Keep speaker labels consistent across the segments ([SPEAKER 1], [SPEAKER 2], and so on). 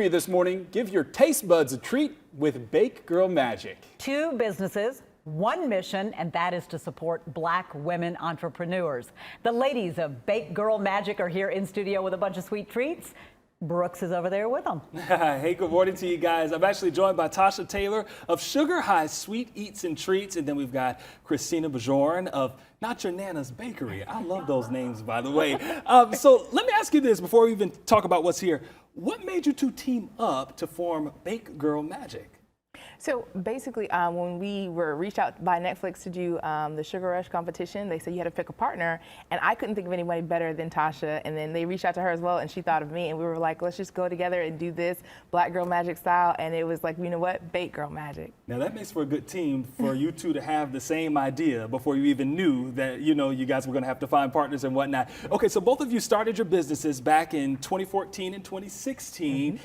[SPEAKER 1] This morning, give your taste buds a treat with Bake Girl Magic.
[SPEAKER 2] Two businesses, one mission, and that is to support Black women entrepreneurs. The ladies of Bake Girl Magic are here in studio with a bunch of sweet treats. Brooks is over there with them.
[SPEAKER 3] Hey, good morning to you guys. I'm actually joined by Tasha Taylor of Sugar High Sweet Eats and Treats, and then we've got Christina Bajorn of Not Your Nana's Bakery. I love those names, by the way. So let me ask you this before we even talk about what's here. What made you two team up to form Bake Girl Magic?
[SPEAKER 4] So basically, when we were reached out by Netflix to do the Sugar Rush competition, they said you had to pick a partner, and I couldn't think of anybody better than Tasha. And then they reached out to her as well, and she thought of me, and we were like, let's just go together and do this Black Girl Magic style. And it was like, you know what, Bake Girl Magic.
[SPEAKER 3] Now that makes for a good team for you two to have the same idea before you even knew that, you know, you guys were going to have to find partners and whatnot. Okay, so both of you started your businesses back in 2014 and 2016. Mm-hmm.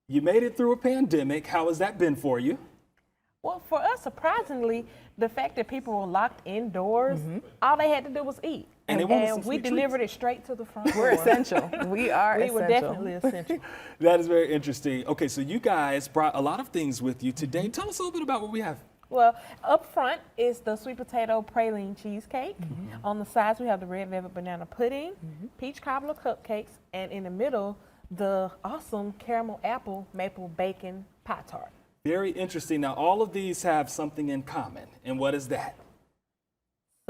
[SPEAKER 3] You made it through a pandemic. How has that been for you?
[SPEAKER 5] Well, for us, surprisingly, the fact that people were locked indoors, all they had to do was eat.
[SPEAKER 3] And
[SPEAKER 5] we delivered it straight to the front door.
[SPEAKER 4] We're essential. We are essential.
[SPEAKER 5] We were definitely essential.
[SPEAKER 3] That is very interesting. Okay, so you guys brought a lot of things with you today. Tell us a little bit about what we have.
[SPEAKER 5] Well, up front is the sweet potato praline cheesecake. On the sides, we have the red velvet banana pudding, peach cobbler cupcakes, and in the middle, the awesome caramel apple maple bacon pie tart.
[SPEAKER 3] Very interesting. Now, all of these have something in common. And what is that?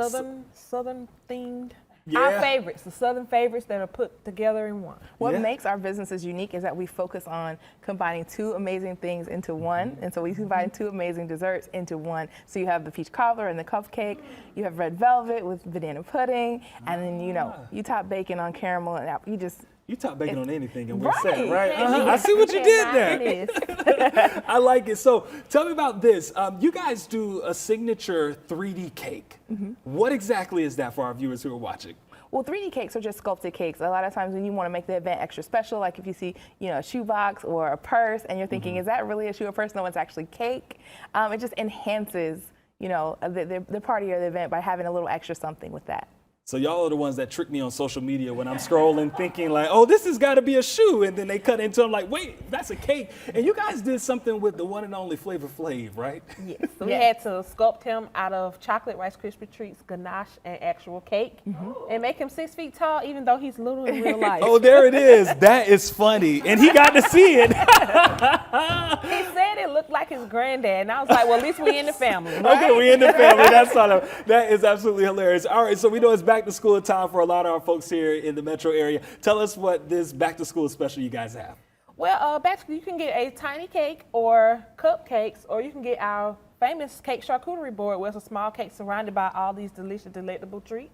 [SPEAKER 5] Southern themed.
[SPEAKER 3] Yeah.
[SPEAKER 5] Our favorites, the Southern favorites that are put together in one.
[SPEAKER 4] What makes our businesses unique is that we focus on combining two amazing things into one. And so we combine two amazing desserts into one. So you have the peach cobbler and the cupcake. You have red velvet with banana pudding. And then, you know, you top bacon on caramel and apple. You top
[SPEAKER 3] bacon on anything and we're set,
[SPEAKER 4] right?
[SPEAKER 3] right? I see what you did there. I like it. So tell me about this. You guys do a signature 3D cake. What exactly is that for our viewers who are watching?
[SPEAKER 4] Well, 3D cakes are just sculpted cakes. A lot of times when you want to make the event extra special, like if you see, you know, a shoebox or a purse and you're thinking, is that really a shoe or purse? No, it's actually cake. It just enhances, you know, the party or the event by having a little extra something with that.
[SPEAKER 3] So y'all are the ones that trick me on social media when I'm scrolling thinking like, oh, this has got to be a shoe. And then they cut into it. I'm like, wait, that's a cake. And you guys did something with the one and only Flavor Flav, right?
[SPEAKER 5] Yes. So we had to sculpt him out of chocolate Rice Krispie treats, ganache, and actual cake. And make him 6 feet tall, even though he's little in real life.
[SPEAKER 3] Oh, there it is. That is funny. And he got to see it.
[SPEAKER 5] He said it looked like his granddad. And I was like, well, at least we in the family. Right?
[SPEAKER 3] Okay, we in the family. That is absolutely hilarious. All right, so we know it's back to school time for a lot of our folks here in the metro area. Tell us what this back to school special you guys have.
[SPEAKER 5] Well, you can get a tiny cake or cupcakes, or you can get our famous cake charcuterie board, where it's a small cake surrounded by all these delicious, delectable treats.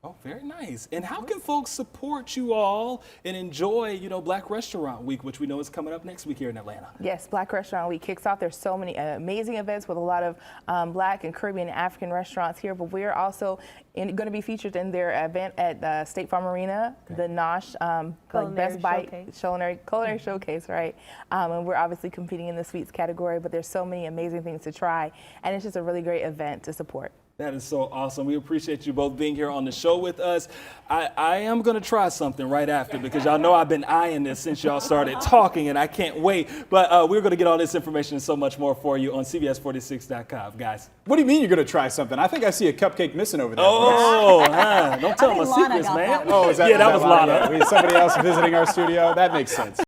[SPEAKER 3] Oh, very nice. And how can folks support you all and enjoy, you know, Black Restaurant Week, which we know is coming up next week here in Atlanta?
[SPEAKER 4] Yes, Black Restaurant Week kicks off. There's so many amazing events with a lot of Black and Caribbean and African restaurants here, but we're also going to be featured in their event at State Farm Arena, the Nosh like Best Bite Culinary Showcase, right? And we're obviously competing in the sweets category, but there's so many amazing things to try, and it's just a really great event to support.
[SPEAKER 3] That is so awesome. We appreciate you both being here on the show with us. I am going to try something right after because y'all know I've been eyeing this since y'all started talking and I can't wait. But we're going to get all this information and so much more for you on CBS46.com, guys.
[SPEAKER 1] What do you mean you're going to try something? I think I see a cupcake missing over there.
[SPEAKER 3] Oh, don't tell my secrets, man.
[SPEAKER 1] Oh, that was Lana. Somebody else visiting our studio? That makes sense.